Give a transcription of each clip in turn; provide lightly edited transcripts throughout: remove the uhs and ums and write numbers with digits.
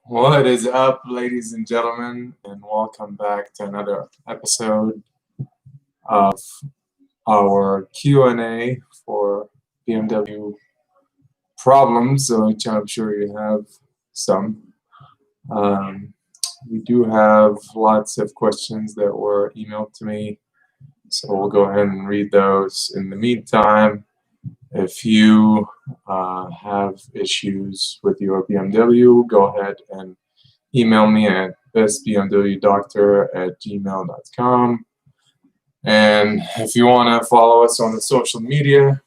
What is up, ladies and gentlemen, and welcome back to another episode of our Q&A for BMW problems, which I'm sure you have some. Um, we do have lots of questions that were emailed to me, so we'll go ahead and read those. In the meantime, if you have issues with your BMW, go ahead and email me at bestbmwdoctor@gmail.com. And if you want to follow us on the social media,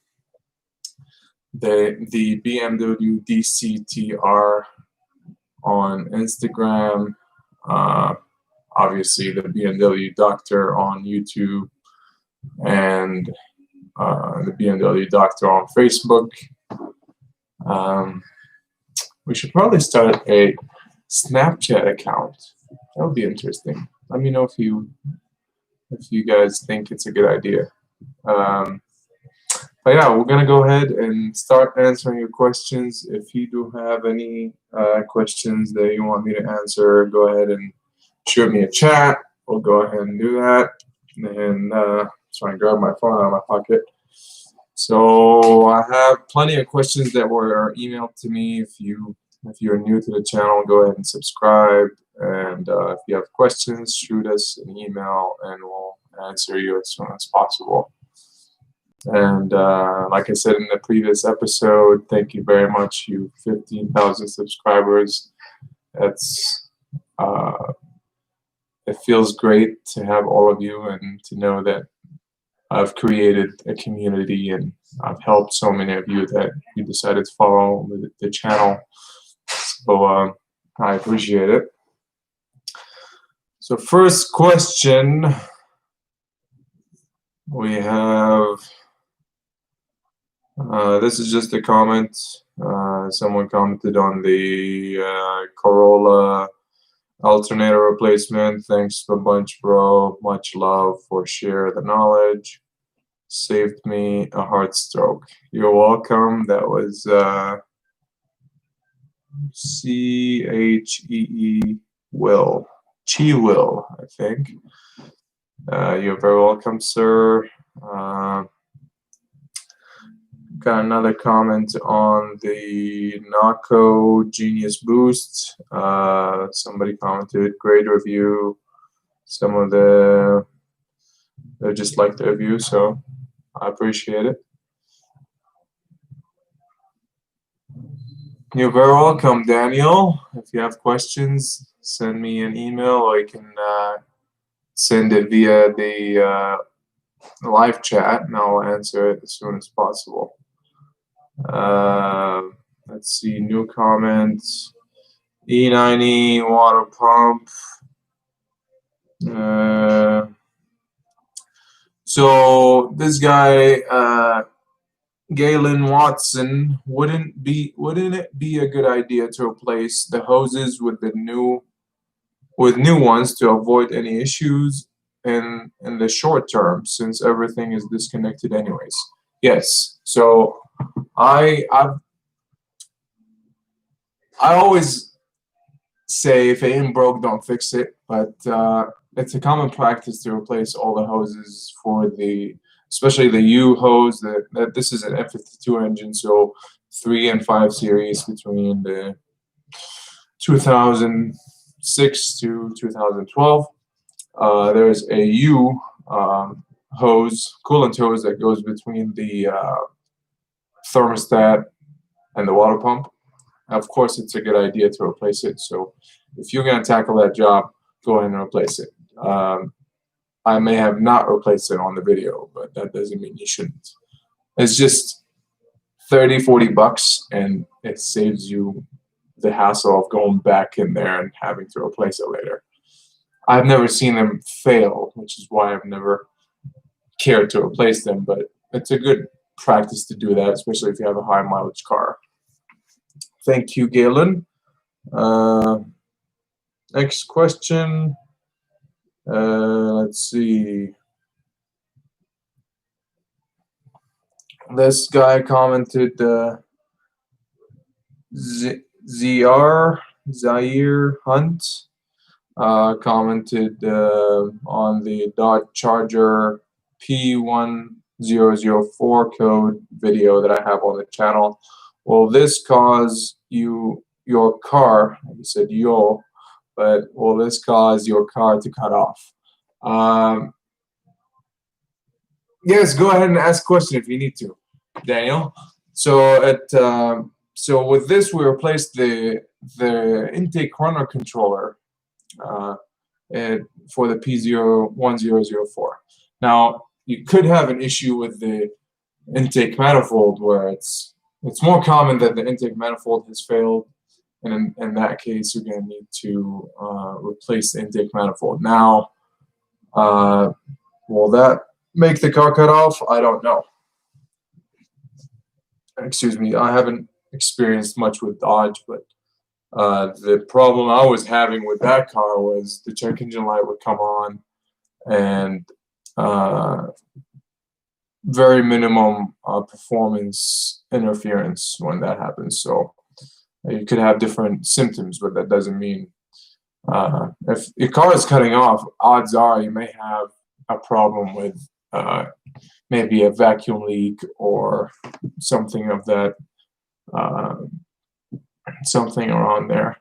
the BMW DCTR on Instagram, obviously the BMW Doctor on YouTube, and the BMW Doctor on Facebook. We should probably start a Snapchat account. That would be interesting. Let me know if you guys think it's a good idea. But yeah, we're gonna go ahead and start answering your questions. If you do have any questions that you want me to answer, go ahead and shoot me a chat. We'll go ahead and do that. And try and grab my phone out of my pocket. So I have plenty of questions that were emailed to me. If you're new to the channel, go ahead and subscribe. And if you have questions, shoot us an email and we'll answer you as soon as possible. And like I said in the previous episode, thank you very much, you 15,000 subscribers. That's it feels great to have all of you and to know that I've created a community and I've helped so many of you that you decided to follow the channel. So I appreciate it. So first question we have, this is just a comment. Someone commented on the Corolla alternator replacement. Thanks a bunch, bro. Much love for share the knowledge. Saved me a heart stroke. You're welcome. That was CHEE Will. Chi Will, I think. You're very welcome, sir. Got another comment on the Naco Genius Boost. Somebody commented, great review. Some of they just like the review, so I appreciate it. You're very welcome, Daniel. If you have questions, send me an email, or you can send it via the live chat, and I'll answer it as soon as possible. Let's see, new comments. E90 water pump. So this guy, Galen Watson, wouldn't it be a good idea to replace the hoses with new ones to avoid any issues in the short term, since everything is disconnected anyways? Yes. So I always say, if it ain't broke, don't fix it. But it's a common practice to replace all the hoses for especially the U hose. That this is an F52 engine, so 3 and 5 series between the 2006 to 2012. There's a U hose, coolant hose, that goes between the thermostat and the water pump. Of course, it's a good idea to replace it. So if you're going to tackle that job, go ahead and replace it. I may have not replaced it on the video, but that doesn't mean you shouldn't. It's just 30-40 bucks, and it saves you the hassle of going back in there and having to replace it later. I've never seen them fail, which is why I've never cared to replace them, but it's a good practice to do that, especially if you have a high mileage car. Thank you, Galen. Next question. Let's see. This guy commented, ZR Zaire Hunt commented on the Dodge Charger P1004 code video that I have on the channel. Will this cause your car, he said yo, but will this cause your car to cut off? Yes, go ahead and ask a question if you need to, Daniel. So with this, we replaced the intake runner controller for the P1004. Now, you could have an issue with the intake manifold where it's more common that the intake manifold has failed, and in that case, you're going to need to replace the intake manifold. Now, will that make the car cut off? I don't know. Excuse me, I haven't experienced much with Dodge, but the problem I was having with that car was the check engine light would come on and very minimum performance interference when that happens. So you could have different symptoms, but that doesn't mean if your car is cutting off, odds are you may have a problem with maybe a vacuum leak or something of that, something around there.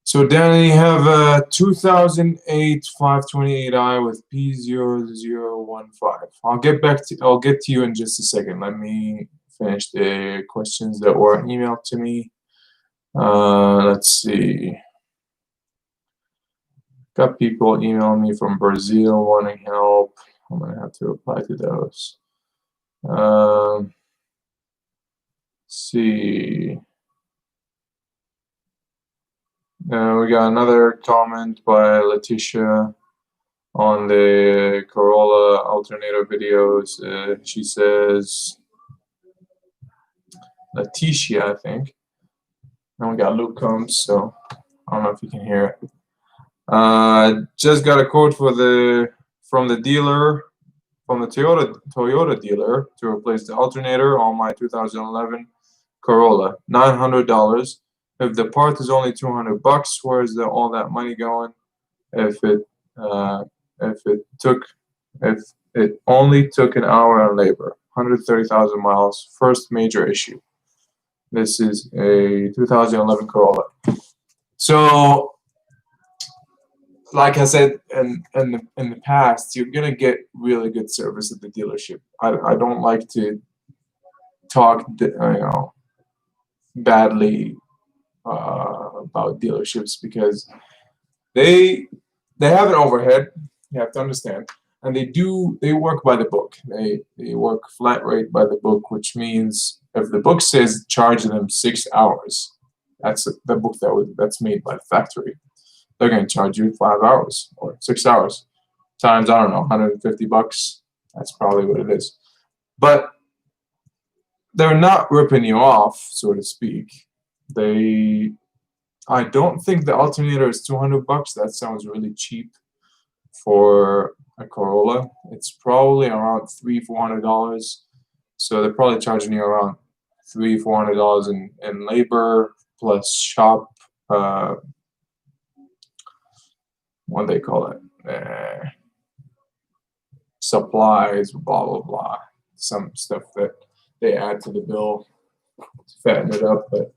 So Dan, you have a 2008 528i with P0015. I'll get to you in just a second. Let me finish the questions that were emailed to me. Let's see. Got people emailing me from Brazil wanting help. I'm gonna have to reply to those. Let's see. We got another comment by Letitia on the Corolla alternator videos. She says, Letitia, I think. And we got Luke Combs, so I don't know if you can hear it. Just got a quote from the Toyota dealer to replace the alternator on my 2011 Corolla, $900. If the part is only $200, where is all that money going? If it only took an hour on labor, 130,000 miles, first major issue. This is a 2011 Corolla. So, like I said in the past, you're gonna get really good service at the dealership. I don't like to talk badly about dealerships because they have an overhead. You have to understand, and they work by the book. They work flat rate by the book, which means if the book says charge them 6 hours, that's the book that's made by the factory. They're going to charge you 5 hours or 6 hours times, I don't know, $150. That's probably what it is. But they're not ripping you off, so to speak. I don't think the alternator is $200. That sounds really cheap for a Corolla. It's probably around $300-400. So they're probably charging you around $300-400 in labor plus shop. What do they call it? Supplies, blah blah blah. Some stuff that they add to the bill to fatten it up, but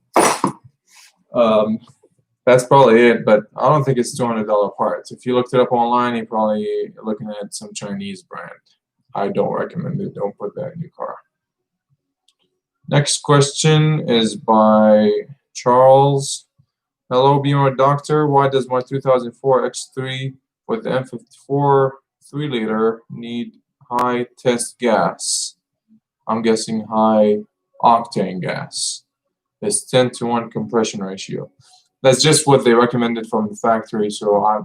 that's probably it. But I don't think it's $200 parts. If you looked it up online, you're probably looking at some Chinese brand. I don't recommend it. Don't put that in your car. Next question is by Charles. Hello, Bmw Doctor. Why does my 2004 X3 with the M54 3-liter need high test gas? I'm guessing high octane gas. It's 10-to-1 compression ratio. That's just what they recommended from the factory. So I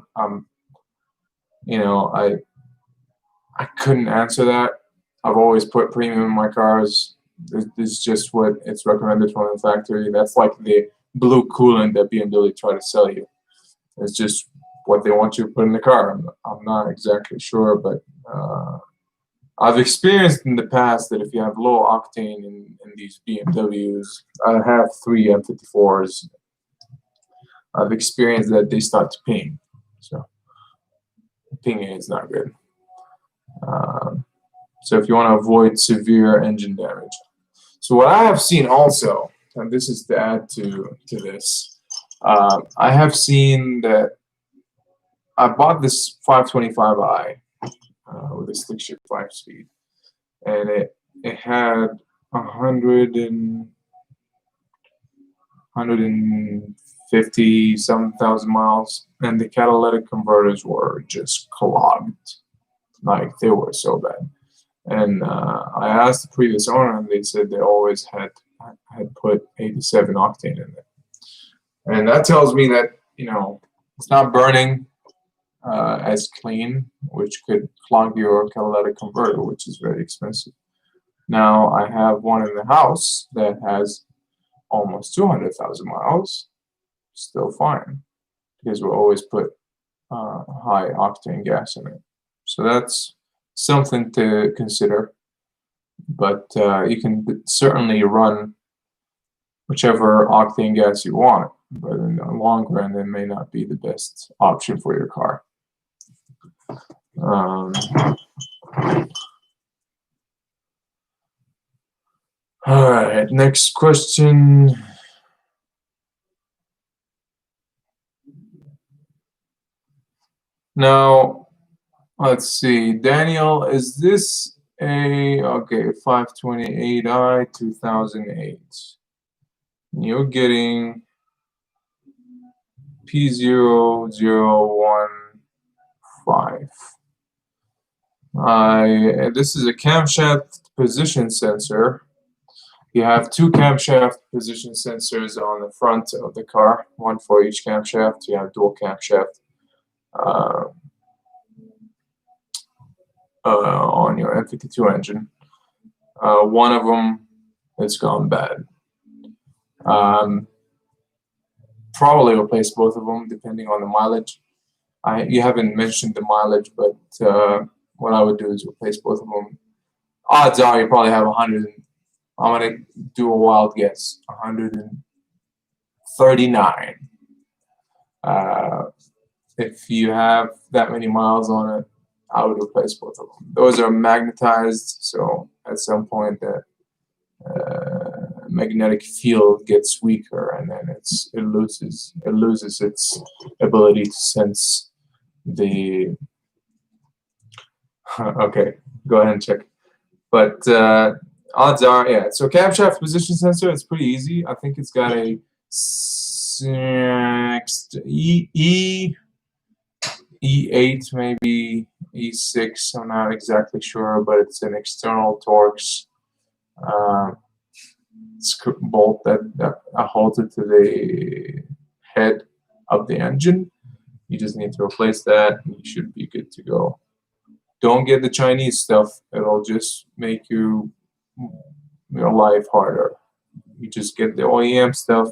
couldn't answer that. I've always put premium in my cars. This is just what it's recommended from the factory. That's like the blue coolant that BMW try to sell you. It's just what they want you to put in the car. I'm not exactly sure, but I've experienced in the past that if you have low octane in these BMWs, I have 3 M54s. I've experienced that they start to ping. So pinging is not good. So if you want to avoid severe engine damage. So what I have seen also, and this is to add to this, I have seen that I bought this 525i with a stick shift 5-speed, and it had 150 some thousand miles, and the catalytic converters were just clogged, like they were so bad. And I asked the previous owner, and they said they always had put 87 octane in it, and that tells me that, you know, it's not burning as clean, which could clog your catalytic converter, which is very expensive. Now I have one in the house that has almost 200,000 miles, still fine, because we always put high octane gas in it. So that's something to consider. But you can certainly run whichever octane gas you want, but in the long run, it may not be the best option for your car. All right, next question. Now, let's see. Daniel, is this a, okay, 528i 2008? You're getting P0015. This is a camshaft position sensor. You have two camshaft position sensors on the front of the car, one for each camshaft. You have dual camshaft on your M52 engine. One of them has gone bad. Probably replace both of them depending on the mileage. You haven't mentioned the mileage, but what I would do is replace both of them. Odds are you probably have 100. I'm gonna do a wild guess. 139. If you have that many miles on it, I would replace both of them. Those are magnetized, so at some point the magnetic field gets weaker, and then it loses its ability to sense the. Okay, go ahead and check. But odds are, yeah. So camshaft position sensor, it's pretty easy. I think it's got a E8, maybe E6. I'm not exactly sure, but it's an external Torx bolt that holds it to the head of the engine. You just need to replace that, and you should be good to go. Don't get the Chinese stuff. It'll just make your life harder. You just get the OEM stuff.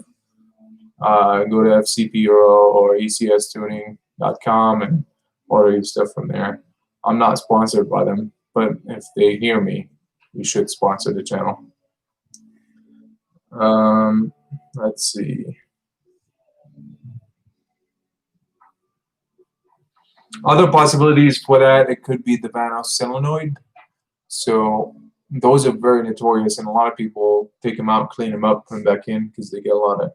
Go to FCP or ECStuning.com and order your stuff from there. I'm not sponsored by them, but if they hear me, you should sponsor the channel. Let's see. Other possibilities for that, it could be the Vanos solenoid. So those are very notorious, and a lot of people take them out, clean them up, put them back in because they get a lot of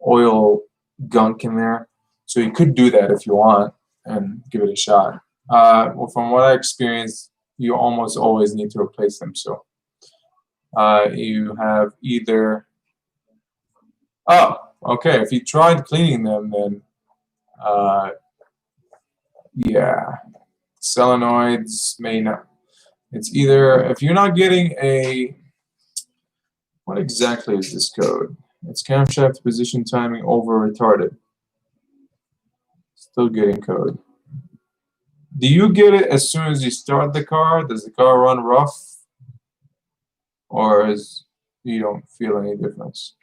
oil gunk in there. So you could do that if you want and give it a shot. Well, from what I experienced, you almost always need to replace them. So you have either, oh, okay, if you tried cleaning them, then yeah, solenoids may not. It's either, if you're not getting a, what exactly is this code? It's camshaft position timing over retarded. Still getting code. Do you get it as soon as you start the car? Does the car run rough? Or you don't feel any difference?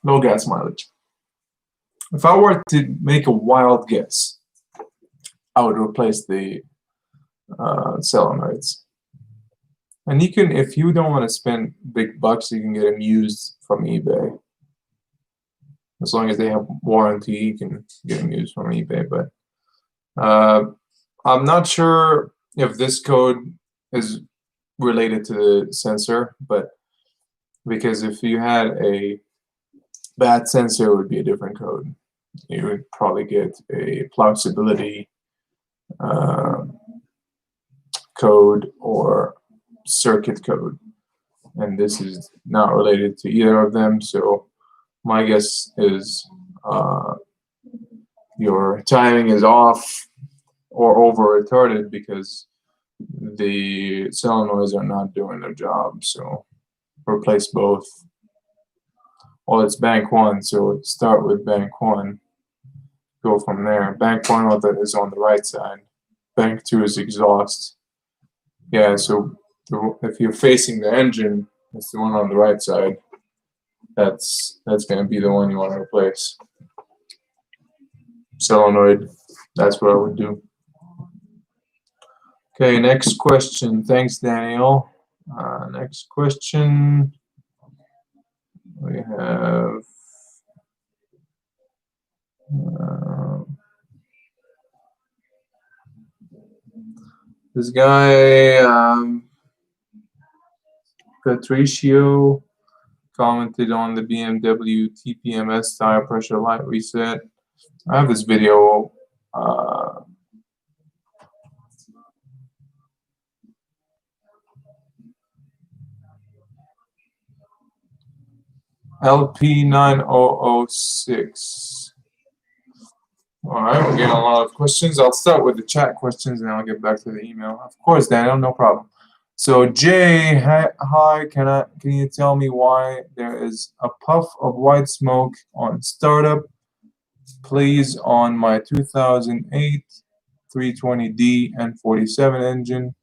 Low gas mileage. If I were to make a wild guess, I would replace the solenoids. And you can, if you don't want to spend big bucks, you can get them used from eBay. As long as they have warranty, you can get them used from eBay. But I'm not sure if this code is related to the sensor, but because if you had a bad sensor, it would be a different code. You would probably get a plausibility code or circuit code, and this is not related to either of them. So my guess is your timing is off or over retarded because the solenoids are not doing their job. So replace both. Well, it's bank 1, so start with bank 1. Go from there. Bank 1 is on the right side. Bank 2 is exhaust. Yeah, so if you're facing the engine, it's the one on the right side. That's going to be the one you want to replace. Solenoid, that's what I would do. Okay, next question. Thanks, Daniel. Next question. We have this guy, Patricio, commented on the BMW TPMS tire pressure light reset. I have this video. LP9006. All right, we're getting a lot of questions. I'll start with the chat questions and I'll get back to the email. Of course, Daniel, no problem. So Jay, hi, can you tell me why there is a puff of white smoke on startup, please, on my 2008 320D and 47 engine?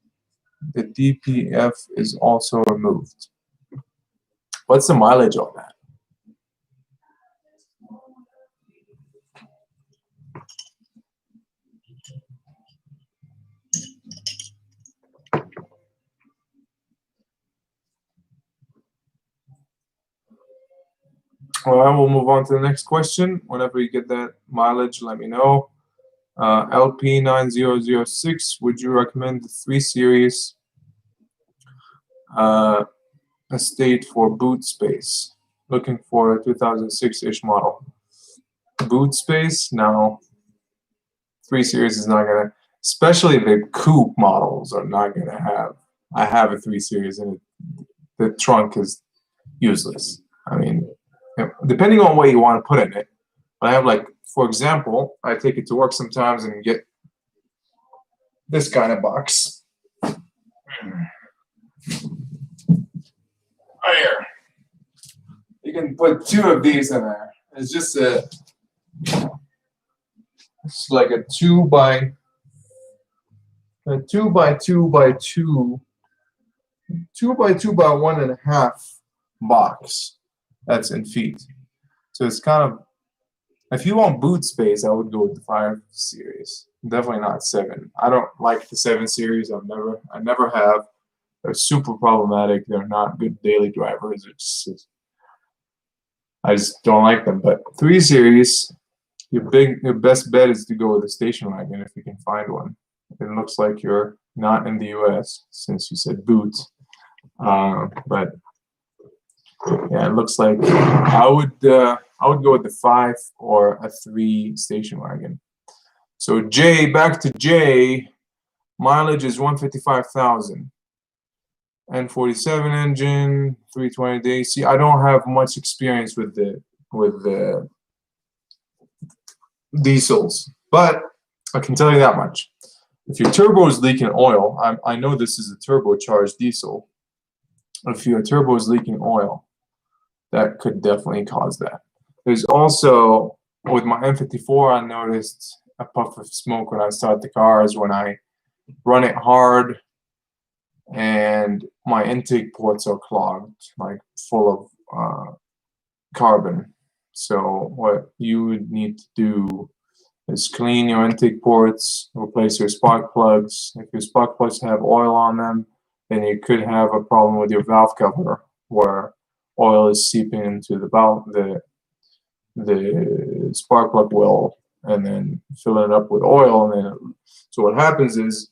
The DPF is also removed. What's the mileage on that? All right, we'll move on to the next question. Whenever you get that mileage, let me know. LP9006, would you recommend the 3 Series estate for boot space? Looking for a 2006-ish model. Boot space? No. 3 Series is not going to, especially the coupe models are not going to have. I have a 3 Series and the trunk is useless. I mean, depending on what you want to put in it. But I have, like, for example, I take it to work sometimes and get this kind of box. Right here. You can put 2 of these in there. It's just it's like a 2 by 2 by 2 by 2 by 2 by 1.5 box. That's in feet. So it's kind of, if you want boot space, I would go with the 5 Series. Definitely not 7. I don't like the 7 Series. I never have. They're super problematic. They're not good daily drivers. I just don't like them. But 3 Series, your best bet is to go with a station wagon if you can find one. It looks like you're not in the U.S. since you said boot. But yeah, it looks like I would go with the 5 or a 3 station wagon. So Jay, back to Jay. Mileage is 155,000. N47 engine, 320 AC. I don't have much experience with the diesels, but I can tell you that much. If your turbo is leaking oil, I know this is a turbocharged diesel. If your turbo is leaking oil, that could definitely cause that. There's also, with my M54, I noticed a puff of smoke when I start the cars when I run it hard and my intake ports are clogged, like full of carbon. So what you would need to do is clean your intake ports, replace your spark plugs. If your spark plugs have oil on them, then you could have a problem with your valve cover where oil is seeping into the valve, the spark plug well, and then filling it up with oil. And then, so what happens is,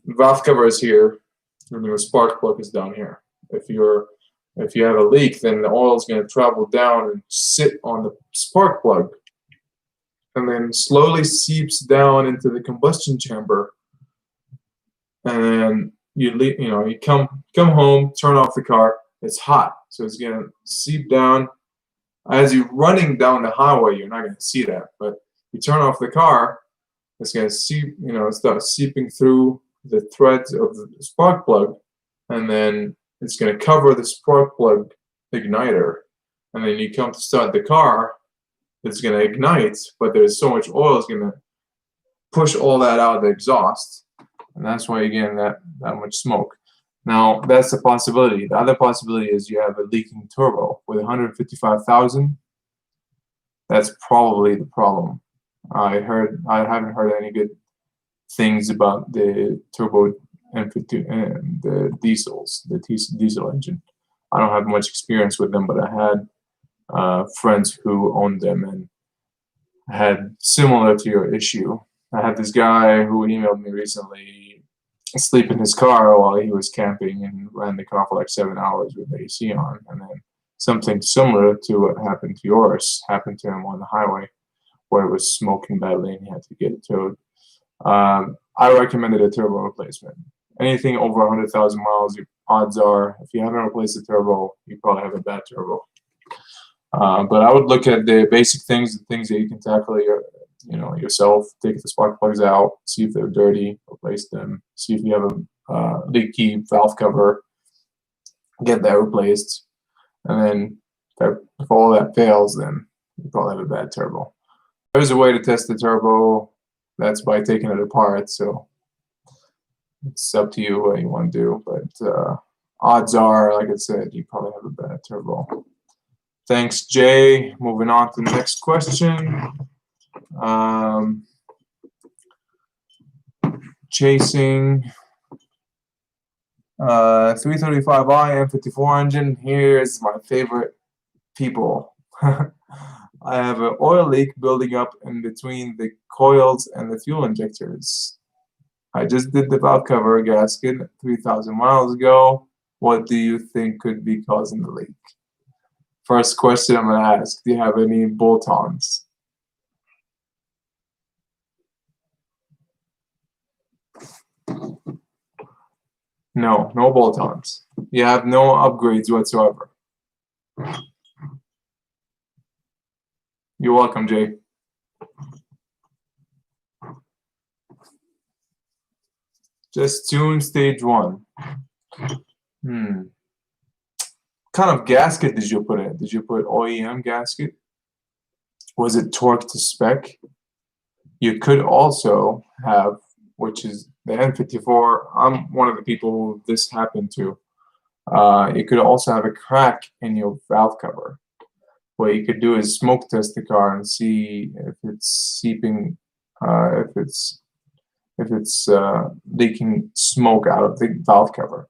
valve cover is here, and your spark plug is down here. If you have a leak, then the oil is going to travel down and sit on the spark plug, and then slowly seeps down into the combustion chamber. And then you come home, turn off the car. It's hot, so it's going to seep down. As you're running down the highway, you're not going to see that, but you turn off the car, it's going to seep, start seeping through the threads of the spark plug, and then it's going to cover the spark plug igniter. And then you come to start the car, it's going to ignite, but there's so much oil, it's going to push all that out of the exhaust, and that's why you're getting that much smoke. Now, that's the possibility. The other possibility is you have a leaking turbo with 155,000. That's probably the problem. I haven't heard any good things about the turbo and the diesels, the diesel engine. I don't have much experience with them, but I had friends who owned them and had similar to your issue. I had this guy who emailed me recently, sleep in his car while he was camping, and ran the car for like 7 hours with the AC on. And then something similar to what happened to yours happened to him on the highway, where it was smoking badly and he had to get it towed. I recommended a turbo replacement. Anything over 100,000 miles, your odds are, if you haven't replaced the turbo, you probably have a bad turbo. But I would look at the basic things, the things that you can tackle yourself. Take the spark plugs out, see if they're dirty, replace them. See if you have a leaky valve cover, get that replaced. And then if all that fails, then you probably have a bad turbo. There's a way to test the turbo. That's by taking it apart. So it's up to you what you want to do. But odds are, like I said, you probably have a bad turbo. Thanks, Jay. Moving on to the next question. Chasing 335i M54 engine. Here's my favorite people. I have an oil leak building up in between the coils and the fuel injectors. I just did the valve cover gasket 3,000 miles ago. What do you think could be causing the leak? First question I'm going to ask, do you have any bolt-ons? No bolt-ons. You have no upgrades whatsoever. You're welcome, Jay. Just tune stage 1. What kind of gasket did you put in? Did you put OEM gasket? Was it torqued to spec? You could also have, which is the M54. I'm one of the people who this happened to. You could also have a crack in your valve cover. What you could do is smoke test the car and see if it's seeping, if it's leaking smoke out of the valve cover.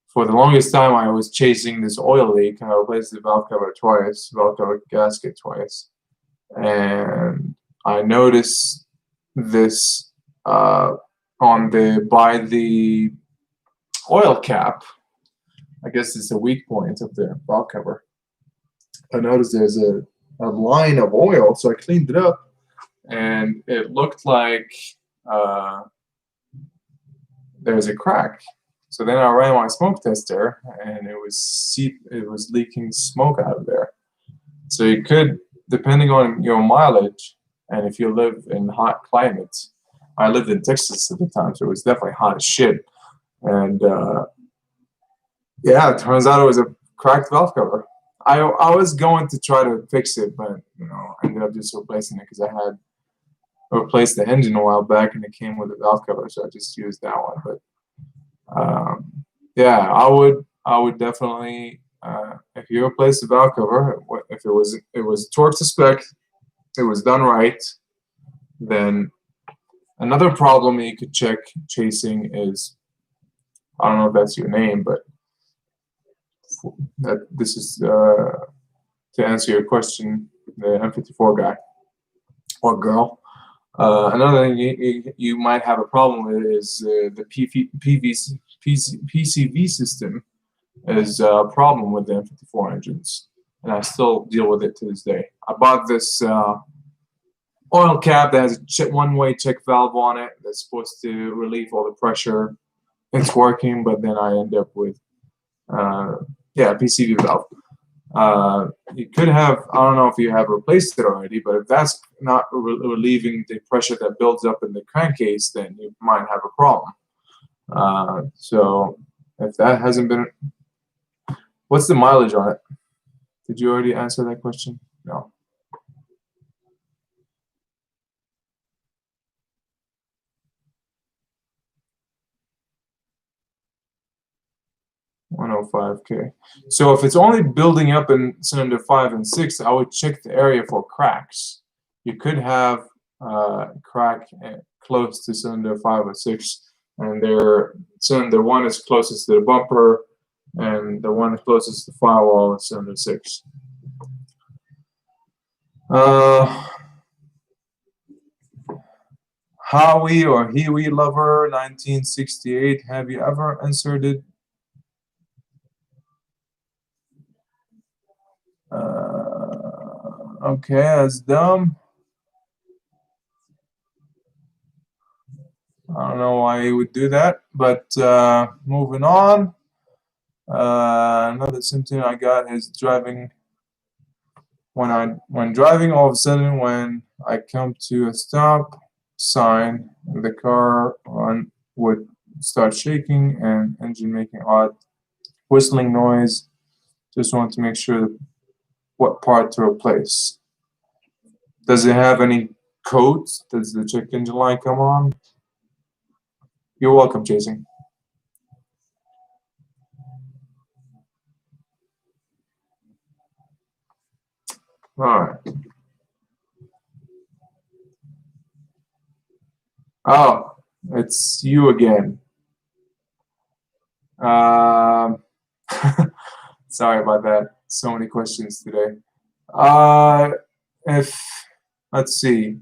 For the longest time, I was chasing this oil leak, and I replaced the valve cover twice, valve cover gasket twice, and I noticed this by the oil cap. I guess it's a weak point of the valve cover. I noticed there's a line of oil, so I cleaned it up, and it looked like there was a crack. So then I ran my smoke tester, and it was leaking smoke out of there. So you could, depending on your mileage, and if you live in hot climates. I lived in Texas at the time, so it was definitely hot as shit. And yeah, it turns out it was a cracked valve cover. I was going to try to fix it, but I ended up just replacing it because I had replaced the engine a while back, and it came with a valve cover, so I just used that one. But yeah, I would definitely, if you replace the valve cover, if it was torqued to spec, it was done right, Then another problem you could check chasing is, I don't know if that's your name, but that this is to answer your question, the M54 guy or girl. Another thing you might have a problem with is the PCV system is a problem with the M54 engines, and I still deal with it to this day. I bought this oil cap that has a one-way check valve on it that's supposed to relieve all the pressure. It's working, but then I end up with PCV valve. You could have, I don't know if you have replaced it already, but if that's not relieving the pressure that builds up in the crankcase, then you might have a problem. So if that hasn't been, what's the mileage on it? Did you already answer that question? No. $105K. So if it's only building up in cylinder 5 and 6, I would check the area for cracks. You could have crack close to cylinder 5 or 6, and cylinder 1 is closest to the bumper, and the one closest to the firewall is cylinder 6. Howie or Hiwi Lover 1968, have you ever inserted okay, that's dumb. I don't know why you would do that, but moving on. Another symptom I got is driving. When driving, all of a sudden, when I come to a stop sign, the car would start shaking and engine making odd whistling noise. Just want to make sure what part to replace. Does it have any codes? Does the check engine light come on? You're welcome, Chasing. All right. Oh, it's you again. Sorry about that. So many questions today. Let's see.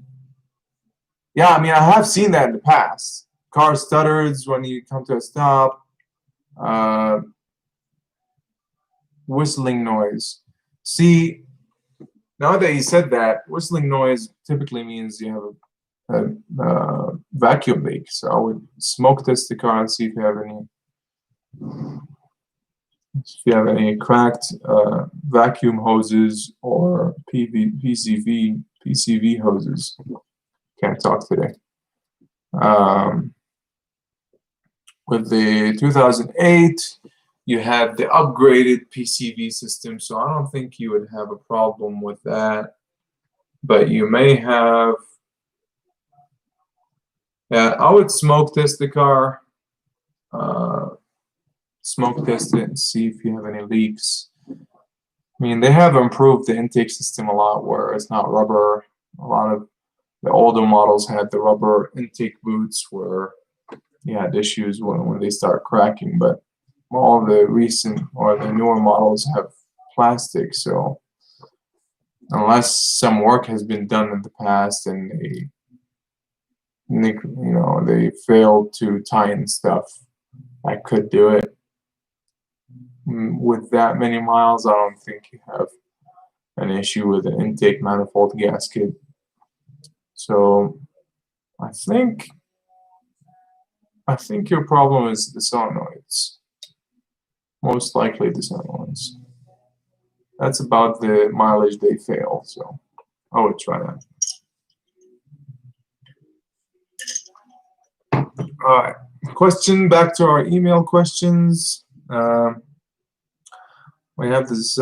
Yeah, I mean, I have seen that in the past. Car stutters when you come to a stop. Whistling noise. See, now that you said that, whistling noise typically means you have a vacuum leak. So I would smoke test the car and see if you have any cracked vacuum hoses or PCV hoses. Can't talk today. With the 2008, you have the upgraded PCV system, so I don't think you would have a problem with that. But you may have. Yeah, I would smoke test the car. Smoke test it and see if you have any leaks. I mean, they have improved the intake system a lot where it's not rubber. A lot of the older models had the rubber intake boots where you had issues when they start cracking, but all the recent or the newer models have plastic, so unless some work has been done in the past and they failed to tighten stuff, I could do it. With that many miles, I don't think you have an issue with an intake manifold gasket. So I think your problem is the solenoids. Most likely the solenoids. That's about the mileage they fail, so I would try that. All right, question back to our email questions. We have this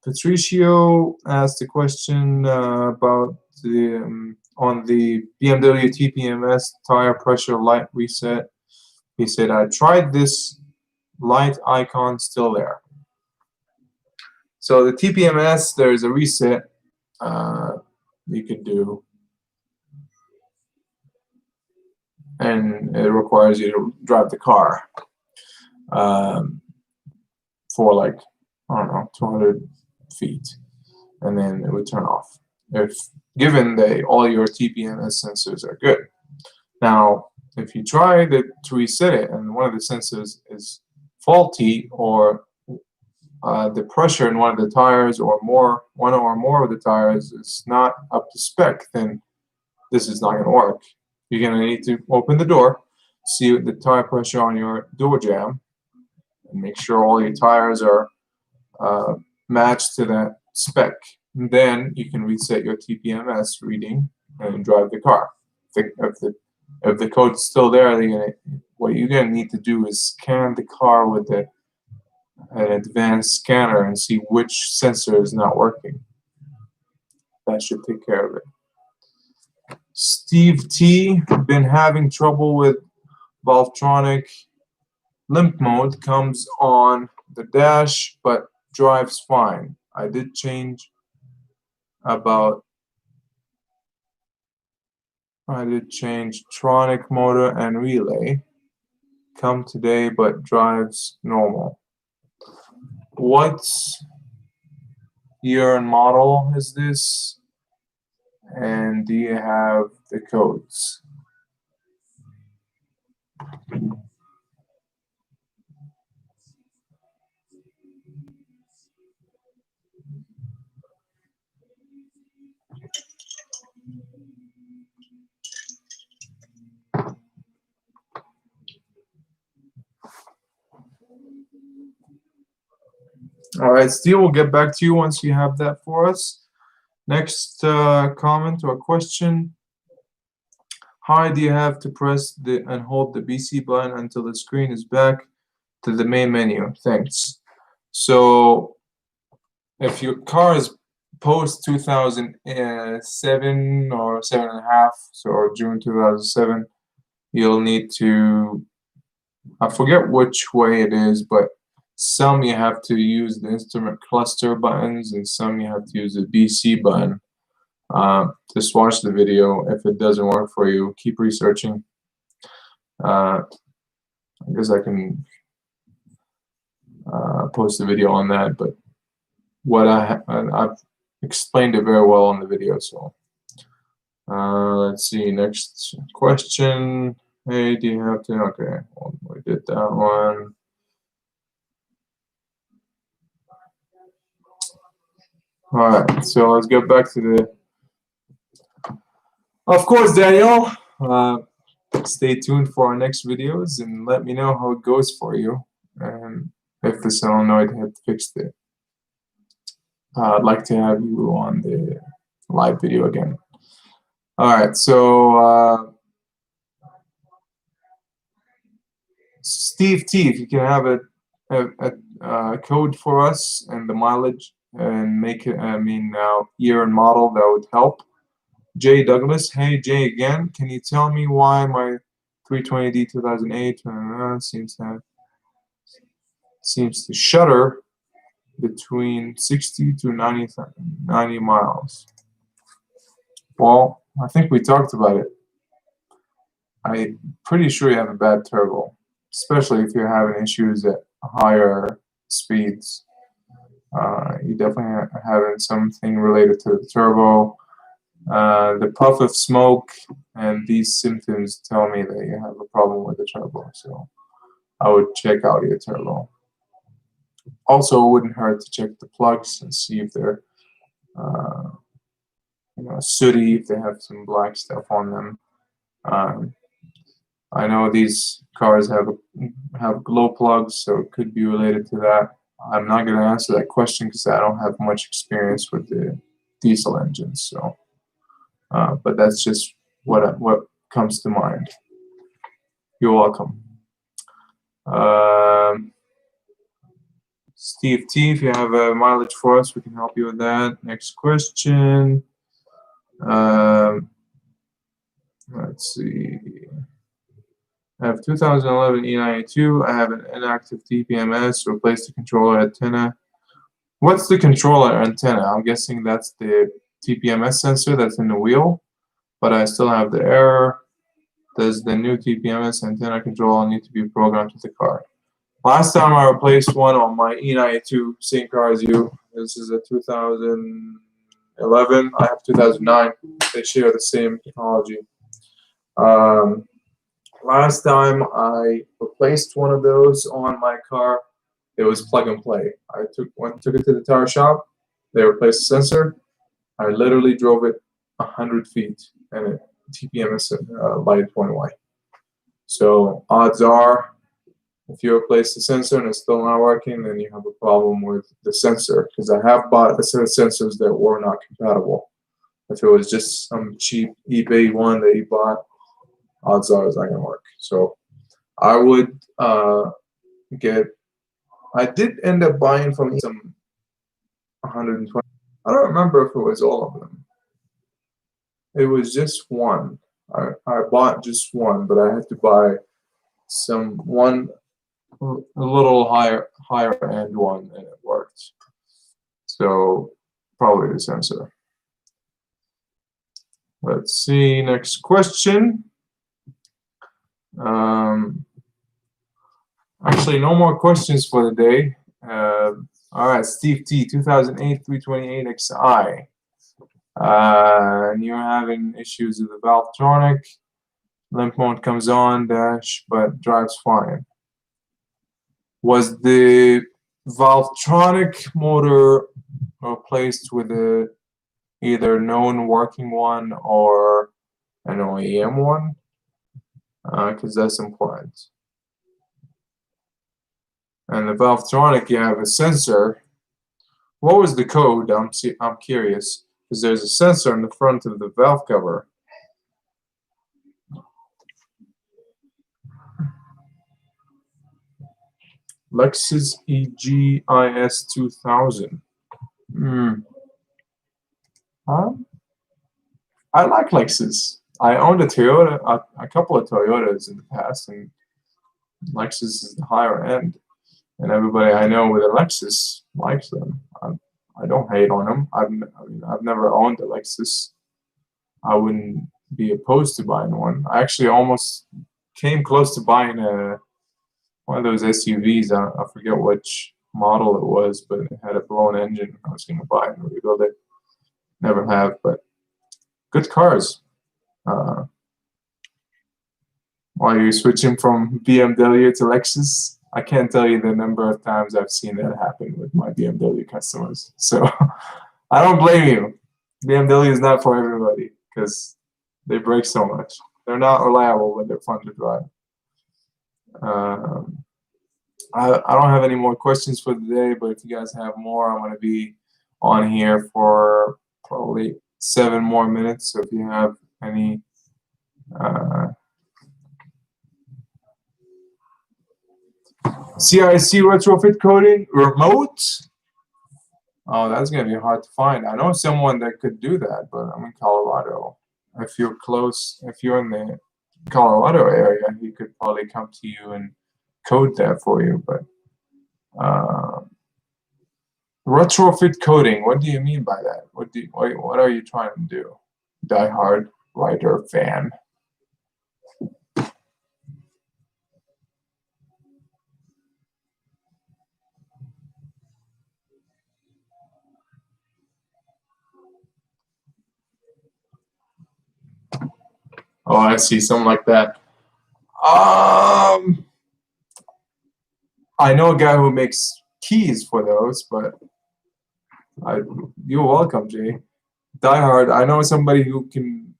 Patricio asked a question about on the BMW TPMS tire pressure light reset. He said, I tried this light icon, still there. So the TPMS, there's a reset you can do. and it requires you to drive the car for like, I don't know, 200 feet, and then it would turn off if given that all your TPMS sensors are good. Now, if you try to reset it and one of the sensors is faulty, or the pressure in one of the tires or one or more of the tires is not up to spec, then this is not going to work. You're going to need to open the door, see the tire pressure on your door jamb, and make sure all your tires are matched to that spec. And then you can reset your TPMS reading and drive the car. If the code is still there, what you're going to need to do is scan the car with an advanced scanner and see which sensor is not working. That should take care of it. Steve T, been having trouble with Valvetronic. Limp mode comes on the dash but drives fine. I did change Tronic motor and relay. Come today but drives normal. What year and model is this? And do you have the codes? All right, Steve, we'll get back to you once you have that for us. Next comment or question. Hi, do you have to press and hold the BC button until the screen is back to the main menu? Thanks. So if your car is post 2007 or 7.5, so June 2007, you'll need to, I forget which way it is, but some you have to use the instrument cluster buttons and some you have to use the BC button. Just watch the video. If it doesn't work for you, keep researching. I guess I can post a video on that, but what I've explained it very well on the video. So let's see, next question. Hey, do you have to? Okay, well, we did that one. All right, so let's get back to the. Of course, Daniel. Stay tuned for our next videos and let me know how it goes for you and if the solenoid had fixed it. I'd like to have you on the live video again. All right, so Steve T, if you can have a code for us and the mileage and make it, year and model, that would help. Jay Douglas, hey Jay again, can you tell me why my 320D 2008 seems to shudder between 60 to 90 miles? Well, I think we talked about it. I'm pretty sure you have a bad turbo, especially if you're having issues at higher speeds. You definitely are having something related to the turbo. The puff of smoke and these symptoms tell me that you have a problem with the turbo, so I would check out your turbo. Also, it wouldn't hurt to check the plugs and see if they're sooty, if they have some black stuff on them. I know these cars have glow plugs, so it could be related to that. I'm not going to answer that question because I don't have much experience with the diesel engines. So, but that's just what comes to mind. You're welcome. Steve T, if you have a mileage for us, we can help you with that. Next question. Let's see. I have 2011 E92. I have an inactive TPMS. Replace the controller antenna. What's the controller antenna? I'm guessing that's the TPMS sensor that's in the wheel, but I still have the error. Does the new TPMS antenna control need to be programmed to the car? Last time I replaced one on my E92, same car as you. This is a 2011. I have 2009. They share the same technology. Last time I replaced one of those on my car, it was plug and play. I took it to the tire shop. They replaced the sensor. I literally drove it 100 feet, and it TPMS lighted 20Y. So odds are, if you replace the sensor and it's still not working, then you have a problem with the sensor. Because I have bought a set of sensors that were not compatible. If it was just some cheap eBay one that you bought, odds are it's not gonna work. So I would get. I did end up buying from some 120. I don't remember if it was all of them. It was just one. I bought just one, but I had to buy one a little higher end one, and it worked. So probably the sensor. Let's see, next question. Actually, no more questions for the day. All right, Steve T, 2008 328XI. And you're having issues with the Valvetronic. Limp mode comes on, dash, but drives fine. Was the Valvetronic motor replaced with a either known working one or an OEM one? Because that's important. And the Valvetronic, you have a sensor. What was the code? I'm curious, because there's a sensor in the front of the valve cover. Lexus EGIS 2000. I like Lexus. I owned a Toyota, a couple of Toyotas in the past, and Lexus is the higher end. And everybody I know with a Lexus likes them. I don't hate on them. I've never owned a Lexus. I wouldn't be opposed to buying one. I actually almost came close to buying one of those SUVs. I forget which model it was, but it had a blown engine. I was going to buy it and rebuild it. Never have, but good cars. While you're switching from BMW to Lexus, I can't tell you the number of times I've seen that happen with my BMW customers. So I don't blame you. BMW is not for everybody because they break so much. They're not reliable, but they're fun to drive. I don't have any more questions for today, but if you guys have more, I'm going to be on here for probably 7 more minutes. So if you have any CIC retrofit coding remote. Oh, that's gonna be hard to find. I know someone that could do that, but I'm in Colorado. If you're close, if you're in the Colorado area, he could probably come to you and code that for you. But retrofit coding, what do you mean by that? What are you trying to do? Die-hard writer fan. Oh, I see, something like that. I know a guy who makes keys for those, but you're welcome, Jay. Die Hard, I know somebody who can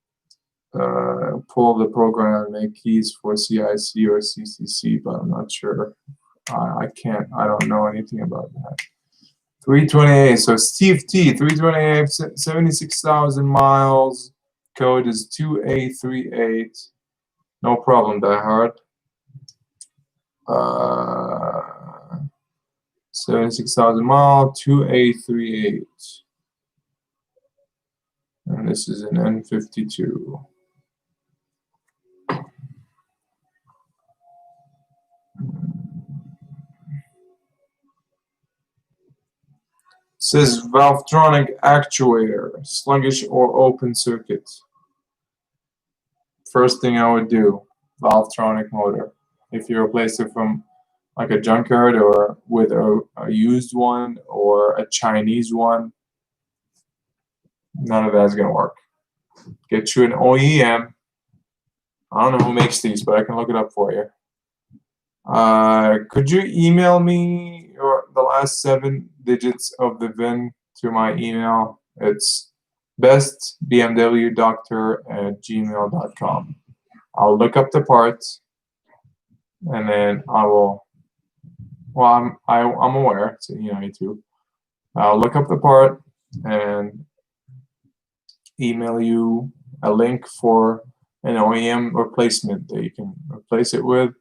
pull the program and make keys for CIC or CCC, but I'm not sure. I don't know anything about that. 328, so Steve T, 328, 76,000 miles. Code is 2838. No problem, Die Hard. 76,000 miles, 2838. And this is an N52. Says Valvetronic actuator, sluggish or open circuit. first thing I would do, Valvetronic motor. If you replace it from like a junkyard or with a used one or a Chinese one, none of that's gonna work. Get you an OEM. I don't know who makes these, but I can look it up for you. Could you email me the last 7 digits of the VIN to my email? It's bestbmwdoctor@gmail.com. I'll look up the parts, and then I will. Well, I'm aware, so you need to. I'll look up the part and email you a link for an OEM replacement that you can replace it with.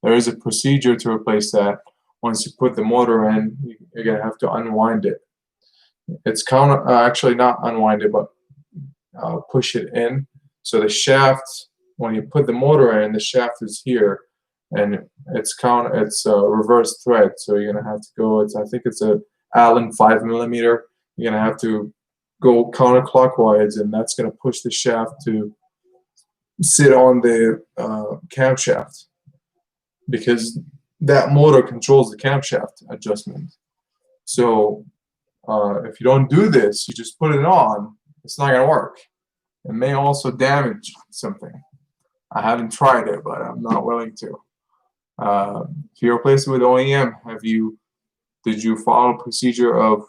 There is a procedure to replace that. Once you put the motor in, you're gonna have to unwind it. It's actually not unwind it, but push it in. So the shaft, when you put the motor in, the shaft is here, and it's reverse thread. So you're gonna have to go. I think it's a Allen 5mm. You're gonna have to go counterclockwise, and that's gonna push the shaft to sit on the camshaft, because that motor controls the camshaft adjustment. So if you don't do this, you just put it on, it's not going to work. It may also damage something. I haven't tried it, but I'm not willing to. If you replace it with OEM, did you follow a procedure of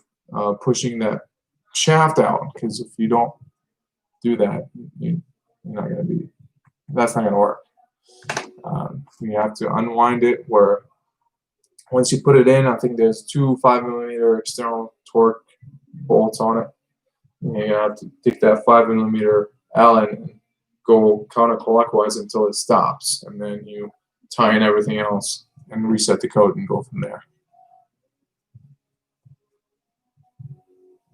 pushing that shaft out? Because if you don't do that, you're not going to be. That's not going to work. You have to unwind it. Where once you put it in, I think there's 2 5mm external torque bolts on it. And you have to take that 5mm Allen and go counterclockwise until it stops, and then you tie in everything else and reset the code and go from there.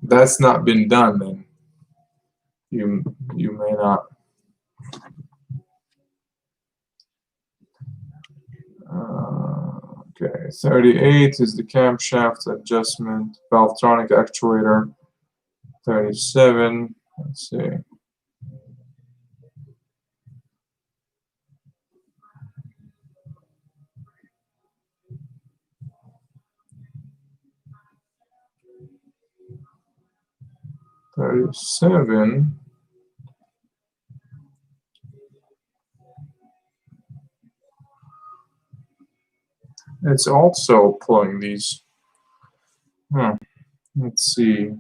If that's not been done, then you may not. Okay, 38 is the camshaft adjustment, Valvetronic actuator. 37, let's see. $37. It's also pulling these. Let's see.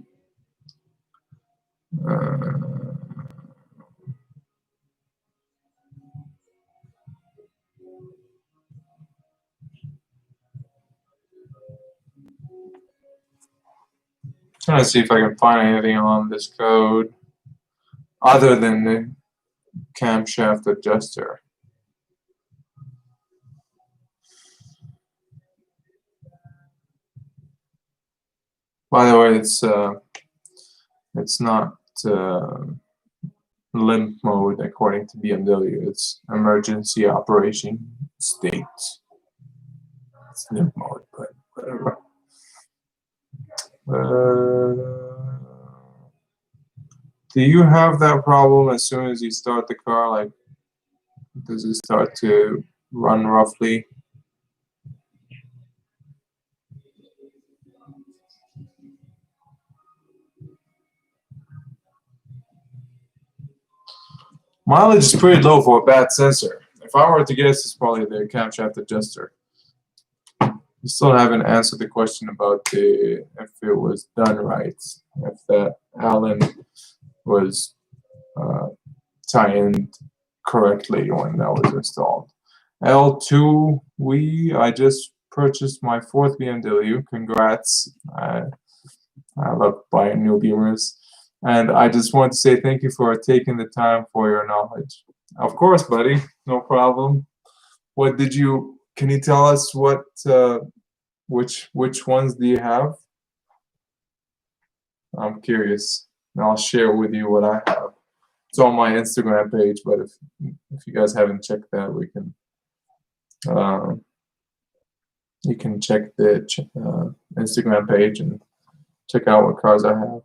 Trying to see if I can find anything on this code other than the camshaft adjuster. By the way, it's not limp mode according to BMW. It's emergency operation state. It's limp mode, but whatever. Do you have that problem as soon as you start the car? Like, does it start to run roughly? Mileage is pretty low for a bad sensor. If I were to guess, it's probably the camshaft adjuster. You still haven't answered the question about if it was done right, if that Allen was tie-in correctly when that was installed. L2, I just purchased my 4th BMW. Congrats. I love buying new Beamers. And I just want to say thank you for taking the time for your knowledge. Of course, buddy. No problem. Can you tell us which ones do you have? I'm curious. And I'll share with you what I have. It's on my Instagram page, but if you guys haven't checked that, you can check the Instagram page and check out what cars I have.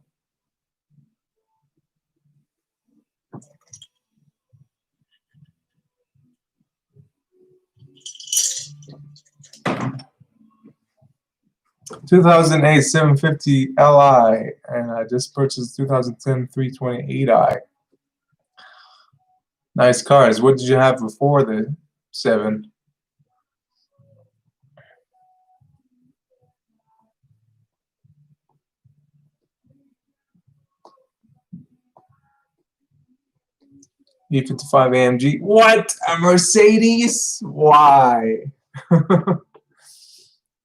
2008 750 Li, and I just purchased 2010 328i. Nice cars. What did you have before the 7? E55 AMG. What? A Mercedes? Why?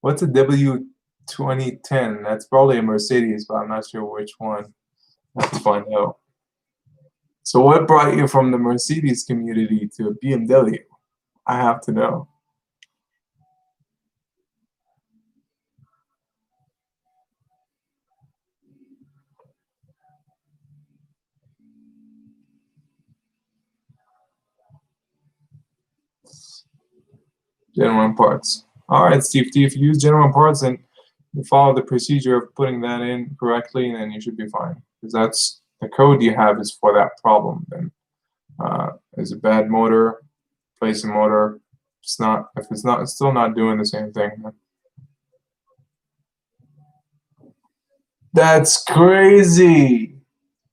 What's a W2010? That's probably a Mercedes, but I'm not sure which one. Let's find out. So what brought you from the Mercedes community to a BMW? I have to know. Genuine parts. All right, Steve T, if you use genuine parts and you follow the procedure of putting that in correctly, then you should be fine. Because that's the code you have is for that problem. Then there's a bad motor, replace the motor. It's not, if it's not, it's still not doing the same thing. That's crazy.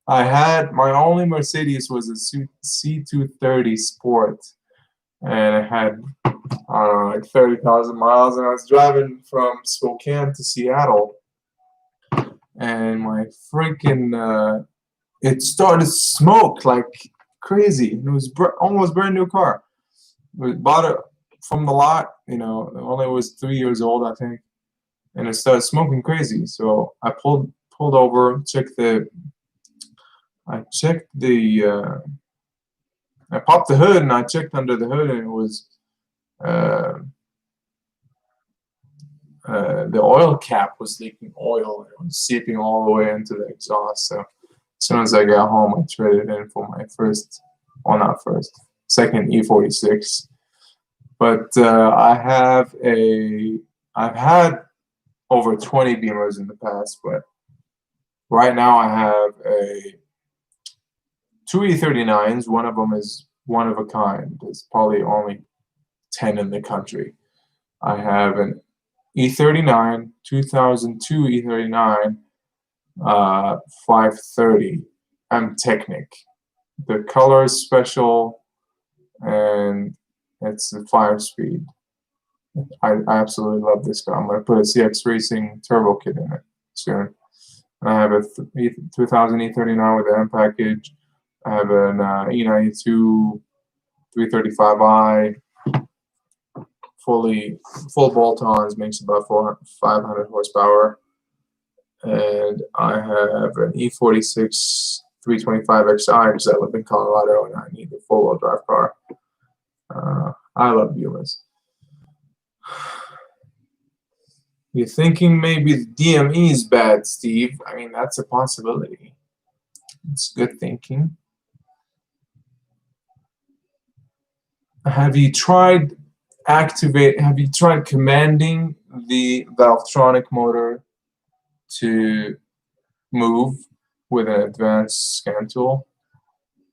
I had, my only Mercedes was a C230 Sport, and it had, I don't know, like 30,000 miles, and I was driving from Spokane to Seattle, and my freaking, it started to smoke like crazy. It was almost brand new car. We bought it from the lot, you know, it only was 3 years old, I think, and it started smoking crazy. So I pulled over, I popped the hood and I checked under the hood, and it was the oil cap was leaking oil, and it was seeping all the way into the exhaust. So as soon as I got home, I traded in for my second E46. But I've had over 20 Beamers in the past, but right now I have two E39s. One of them is one of a kind. There's probably only 10 in the country. I have an E39, 2002 E39, 530. I'm Technic. The color is special, and it's the 5-speed. I absolutely love this car. I'm going to put a CX Racing turbo kit in it soon. And I have a 2000 E39 with the M package. I have an E92 335i, full bolt-ons, makes about 500 horsepower. And I have an E46 325xi because I live in Colorado and I need a four-wheel drive car. I love Beamers. You're thinking maybe the DME is bad, Steve. I mean, that's a possibility. It's good thinking. Have you tried commanding the Valvetronic motor to move with an advanced scan tool?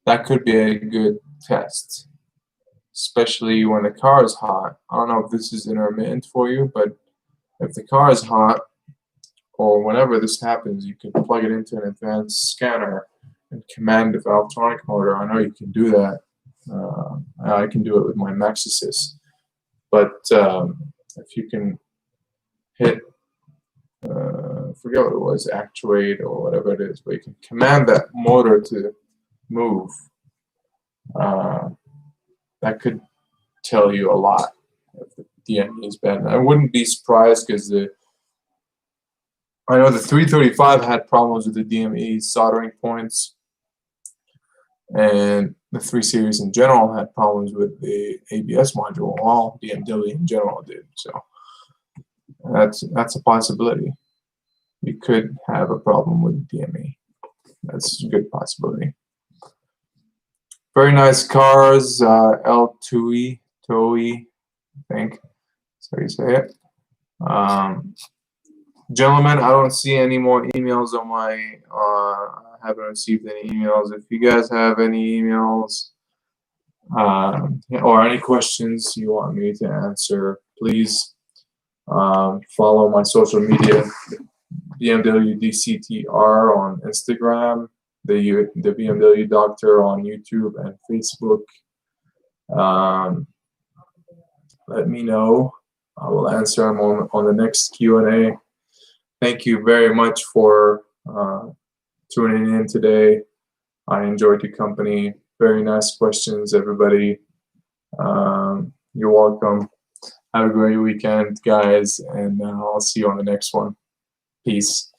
That could be a good test, especially when the car is hot. I don't know if this is intermittent for you, but if the car is hot, or whenever this happens, you can plug it into an advanced scanner and command the Valvetronic motor. I know you can do that. I can do it with my Maxisys. But if you can hit, I forget what it was, actuate or whatever it is, but you can command that motor to move. That could tell you a lot if the DME is bad. And I wouldn't be surprised because I know the 335 had problems with the DME soldering points, and the 3 Series in general had problems with the ABS module. All BMW in general did. So that's a possibility. You could have a problem with DME. That's a good possibility. Very nice cars. L2E, Toei, I think that's how you say it. Gentlemen, I don't see any more emails on my. I haven't received any emails. If you guys have any emails or any questions you want me to answer, please Follow my social media, BMW DCTR on Instagram, the BMW Doctor on YouTube and Facebook. Let me know. I will answer them on the next Q&A. Thank you very much for tuning in today. I enjoyed your company. Very nice questions, everybody. You're welcome. Have a great weekend, guys, and I'll see you on the next one. Peace.